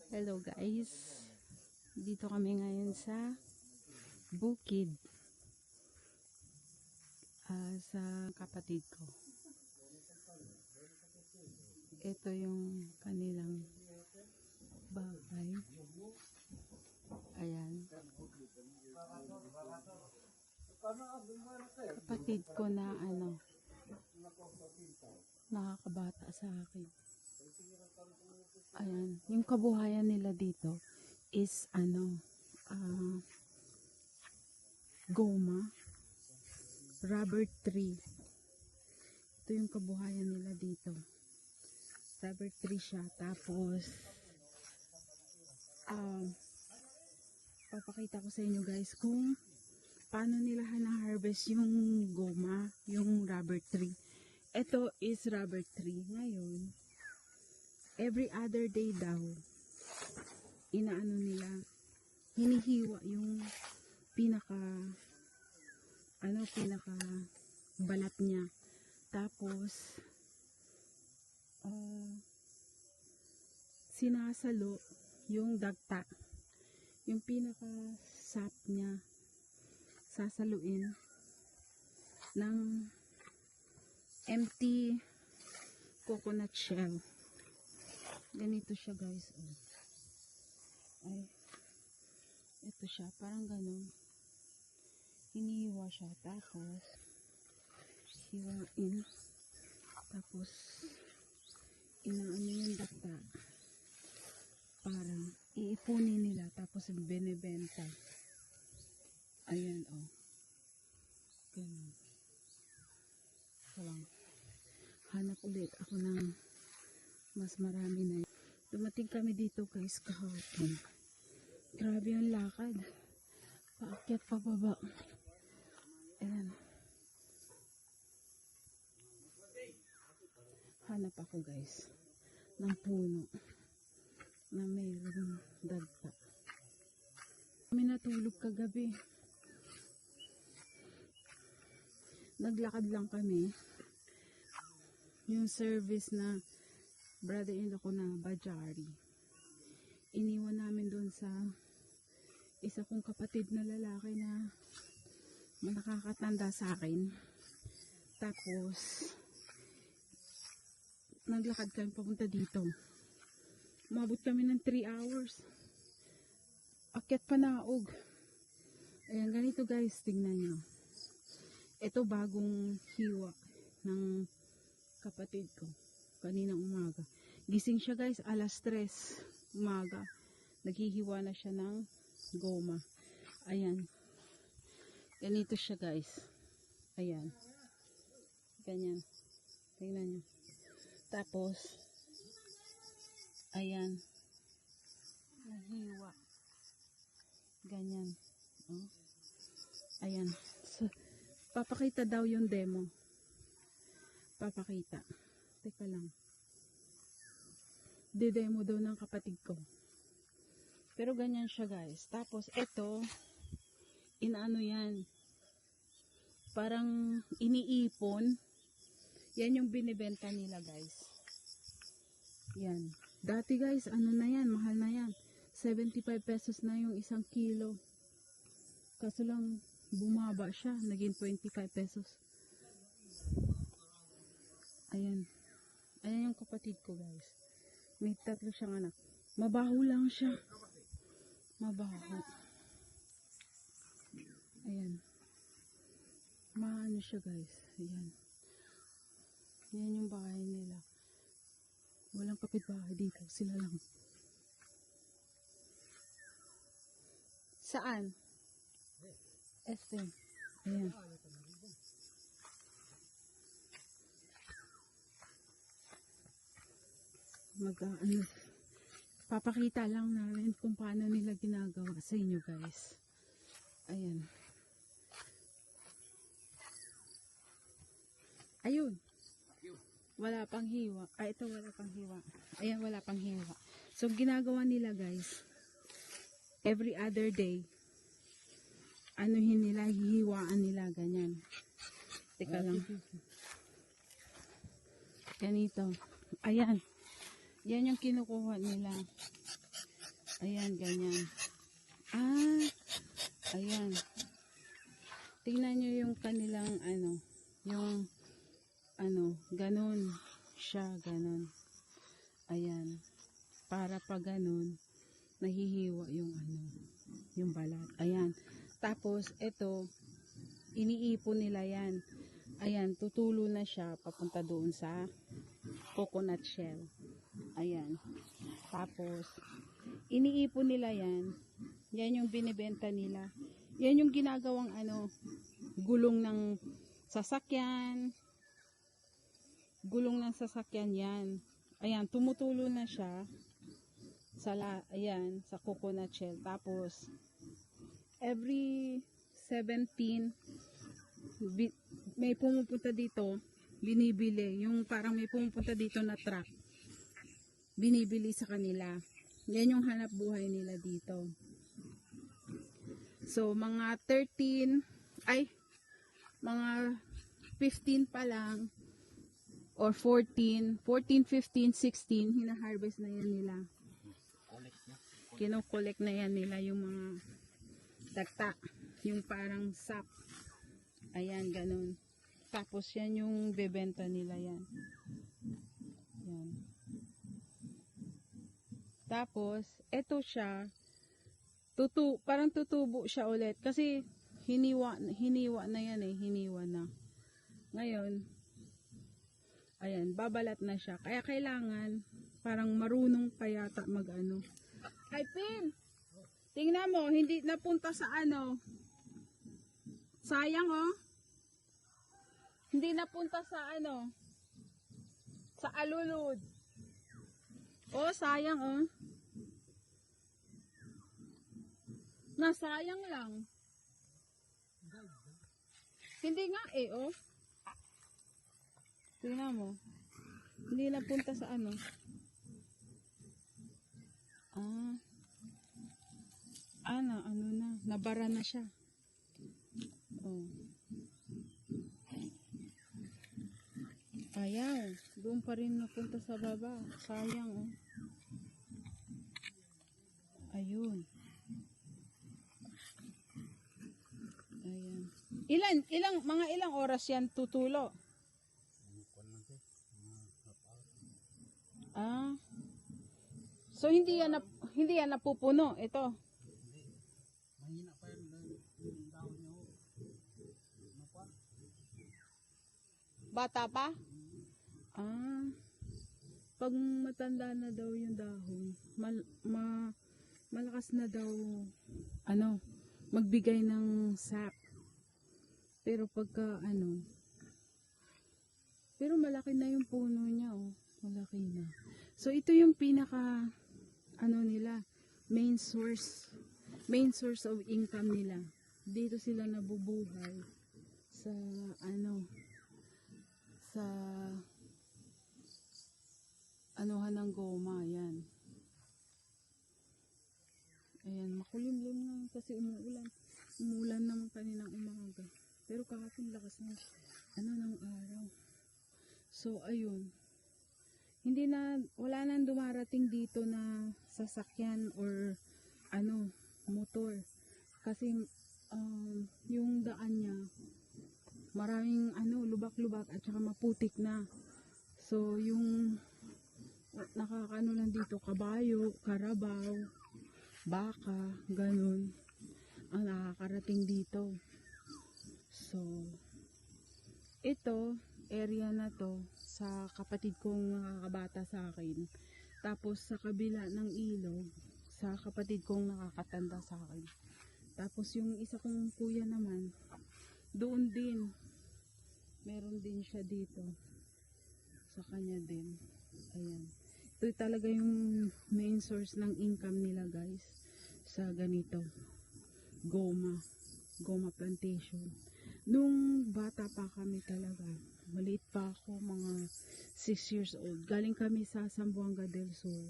Hello guys, dito kami ngayon sa bukid sa kapatid ko. Ito yung kanilang bahay. Ayan. Kapatid ko na nakakabata sa akin. Ayan, yung kabuhayan nila dito is goma, rubber tree. Ito yung kabuhayan nila dito. Rubber tree siya. Tapos papakita ko sa inyo guys kung paano nila na-harvest yung goma, yung rubber tree. Ito is rubber tree. Ngayon, every other day daw, inaano nila, hinihiwa yung pinaka balat niya. Tapos, sinasalo yung dagta. Yung pinaka sap niya, sasaluin ng empty coconut shell. Ganito siya guys. Ay, ito siya, parang ganun. Hinihiwa siya, tapos hiwain, tapos inaano yung data, parang iipunin nila, tapos binibenta. Ayan ganun. So lang, hanap ulit ako ng mas marami na. Dumating kami dito guys kahapon. Grabe ang lakad. Paakyat pa baba. Ayan. Hanap ako guys ng puno na mayroong dagta. Kami natulog kagabi. Naglakad lang kami. Yung service na brother-in-law ko na Bajari, iniwan namin doon sa isa kong kapatid na lalaki na nakakatanda sa akin. Tapos naglakad kami papunta dito. Umabot kami ng 3 hours. Akyat panaog. Ayan, ganito guys, tingnan nyo. Ito bagong hiwa ng kapatid ko kaninang umaga. Gising siya guys alas 3 umaga. Naghihiwa na siya ng goma. Ayan. Ganito siya guys. Ayan. Ganyan. Tingnan nyo. Tapos ayan. Nahiwa. Ganyan. Ayan. So, papakita daw yung demo. Papakita. Teka lang. Didemo daw ng kapatid ko. Pero ganyan siya guys. Tapos ito, inaano yan. Parang iniipon. Yan yung binibenta nila guys. Yan. Dati guys, ano na yan, mahal na yan. 75 pesos na yung 1 kilo. Kaso lang, bumaba siya. Naging 25 pesos. Ayan. Ayan yung kapatid ko guys. May 3 siyang anak. Mabaho lang siya. Mabaho. Ayan. Maano siya guys. Ayan. Ayan yung bahay nila. Walang kapitbahay dito. Sila lang. Saan? Este. Ayan. Papakita lang namin kung paano nila ginagawa sa inyo guys. Ayan. Ayun. Wala pang hiwa. Ito wala pang hiwa. Ayan, wala pang hiwa. So ginagawa nila guys, every other day, anuhin nila, hihiwaan nila, ganyan. Teka lang. Ganito. Ayan. Yan yung kinukuha nila. Ayan, ganyan. Ah, ayan. Tingnan nyo yung kanilang ganun siya, ganun. Ayan. Para pag ganun, nahihiwa yung balat. Ayan. Tapos, ito, iniipon nila yan. Ayan, tutulo na siya papunta doon sa coconut shell. Ayan. Tapos, iniipon nila yan. Yan yung binibenta nila. Yan yung ginagawang gulong ng sasakyan. Gulong ng sasakyan yan. Ayan, tumutulo na siya ayan, sa coconut shell. Tapos, every 17, may pumupunta dito, binibili. Yung parang may pumupunta dito na truck. Binibili sa kanila. Yan yung hanap buhay nila dito. So, mga 15 pa lang, or 14, 15, 16, hina-harvest na yan nila. Kino-collect na yan nila yung mga dagta, yung parang sap. Ayan, ganun. Tapos yan yung bebenta nila yan. Yan. Tapos, eto siya, parang tutubo siya ulit. Kasi, hiniwa na yan hiniwa na. Ngayon, ayan, babalat na siya. Kaya kailangan, parang marunong pa yata mag-ano. Ay, Pin! Tingnan mo, hindi napunta sa sayang hindi napunta sa sa alulod. Sayang nasayang lang. Hindi nga tingnan mo. Hindi napunta sa nabara na siya. Ayaw, doon pa rin napunta sa baba. Sayang ayun. Ayan. Mga ilang oras yan tutulo? So hindi yan napupuno ito. Mahina pa yan yung dahon niya. Bata pa? Pag matanda na daw yung dahon, malakas na daw magbigay ng sap. Pero pagka pero malaki na yung puno niya malaki na. So ito yung pinaka nila, main source of income nila. Dito sila nabubuhay sa sa anuhan ng goma. Yan. Ayan, makulimlim na kasi umuulan naman kaninang umaga. Pero kahapon lakas ng ng araw. So ayun, wala nang dumarating dito na sasakyan or motor. Kasi yung daan niya maraming lubak-lubak at saka maputik na. So yung nakakaano lang dito, kabayo, karabaw, baka, ganun ang nakakarating dito. So ito, area na to sa kapatid kong nakakabata sa akin. Tapos sa kabila ng ilog, sa kapatid kong nakakatanda sa akin. Tapos yung isa kong kuya naman, doon din. Meron din siya dito. Sa kanya din. Ayan. Ito talaga yung main source ng income nila, guys. Sa ganito. Goma plantation. Nung bata pa kami talaga, maliit pa ako, mga 6 years old. Galing kami sa Zamboanga del Sur.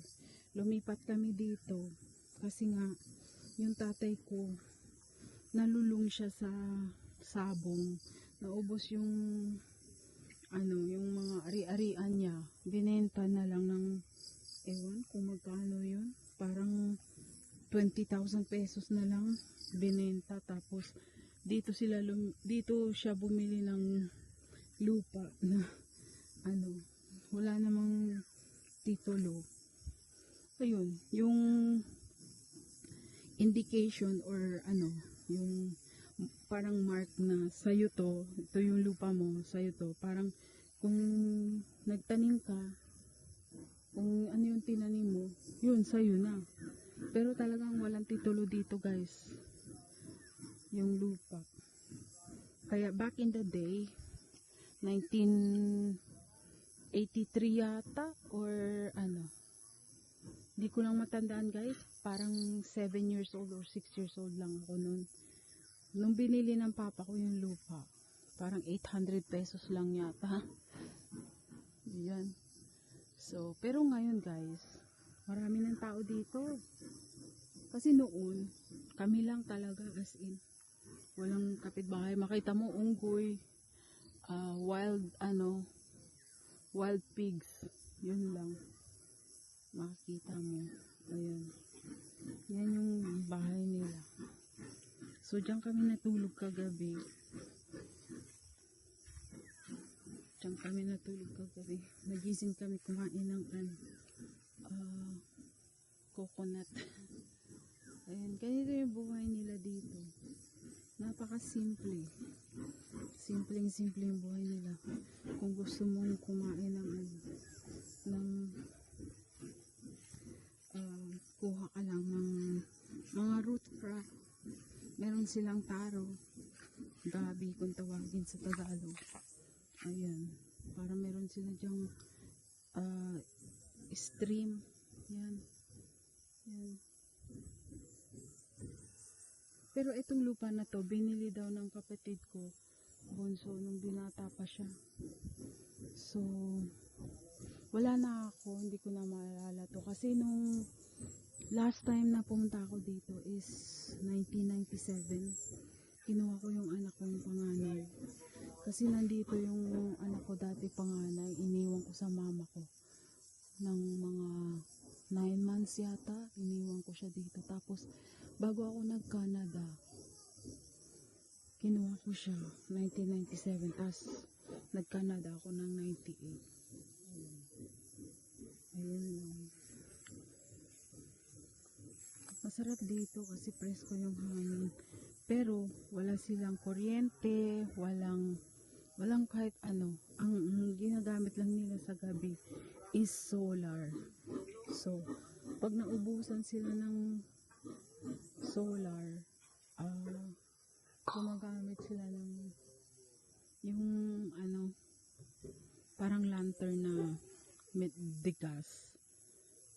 Lumipat kami dito kasi nga yung tatay ko nalulung siya sa sabong. Naubos yung yung mga ari-arian niya. Binenta na lang ng ewan kung magkano yun. Parang 20,000 pesos na lang binenta. Tapos dito siya bumili ng lupa na ano, wala namang titulo. Ayun, yung indication or ano, yung parang mark na sa'yo to, ito yung lupa mo, sa'yo to. Parang kung nagtanim ka, kung ano yung tinanim mo, yun, sa'yo na. Pero talagang walang titulo dito, guys, yung lupa. Kaya back in the day, 1983 yata, or ano, hindi ko lang matandaan, guys. Parang 7 years old or 6 years old lang ako noon. Nung binili ng papa ko yung lupa, parang 800 pesos lang yata. Yan. So, pero ngayon, guys, marami ng tao dito. Kasi noon, kami lang talaga, as in. Walang kapitbahay. Makita mo, unggoy, wild pigs. Yun lang. Makikita mo. Ayan. Yan yung bahay nila. So, diyan kami natulog kagabi. Nagising kami kumain ng coconut. Ayan, ganito yung buhay nila dito. Napaka-simple. Simpleng-simple yung buhay nila. Kung gusto mong kumain kuha ka lang ng mga root crop. Meron silang taro, gabi kung tawagin sa Tagalog. Ayan, para meron sila dyang stream. Yan. Pero itong lupa na to, binili daw ng kapatid ko, bunso, nung binata pa siya. So, wala na ako, hindi ko na maalala to. Kasi nung last time na pumunta ako dito is 1997. Kinuha ko yung anak kong panganay. Kasi nandito yung anak ko dati panganay, iniwan ko sa mama ko. Ng mga 9 months yata, iniwan ko siya dito. Tapos, bago ako nag-Canada, kinuha ko siya 1997. Tapos, nag-Canada ako ng 98. Ayun lang. Masarap dito kasi presko yung hangin. Pero, wala silang kuryente, walang kahit ano. Ang ginagamit lang nila sa gabi is solar. So, pag naubusan sila ng solar, gumagamit sila ng yung parang lantern na med de gas.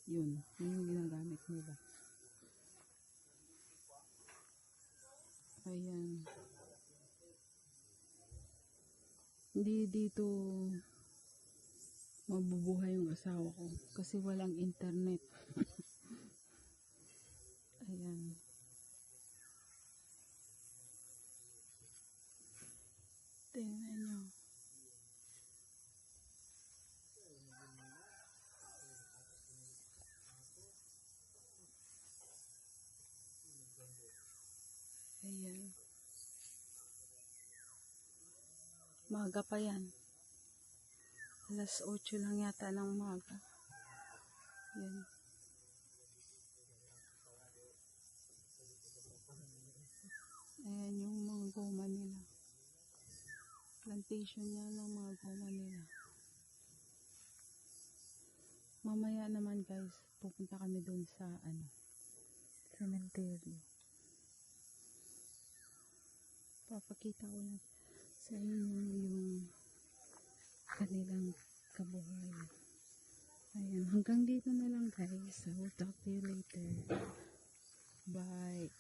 Yun yung ginagamit nila. Ayan. Hindi dito mabubuhay yung asawa ko kasi walang internet. Ayan. Tingnan nyo. Ayan. Maga pa yan. Alas 8 lang yata ng maga. Yan. Ayan yung mga goma nila. Plantation yan ng mga goma nila. Mamaya naman, guys, pupunta kami doon sa cemetery. Papakita ko lang sa inyo yung kanilang kabuhayan. Ayan, hanggang dito na lang, guys. I will talk to you later. Bye.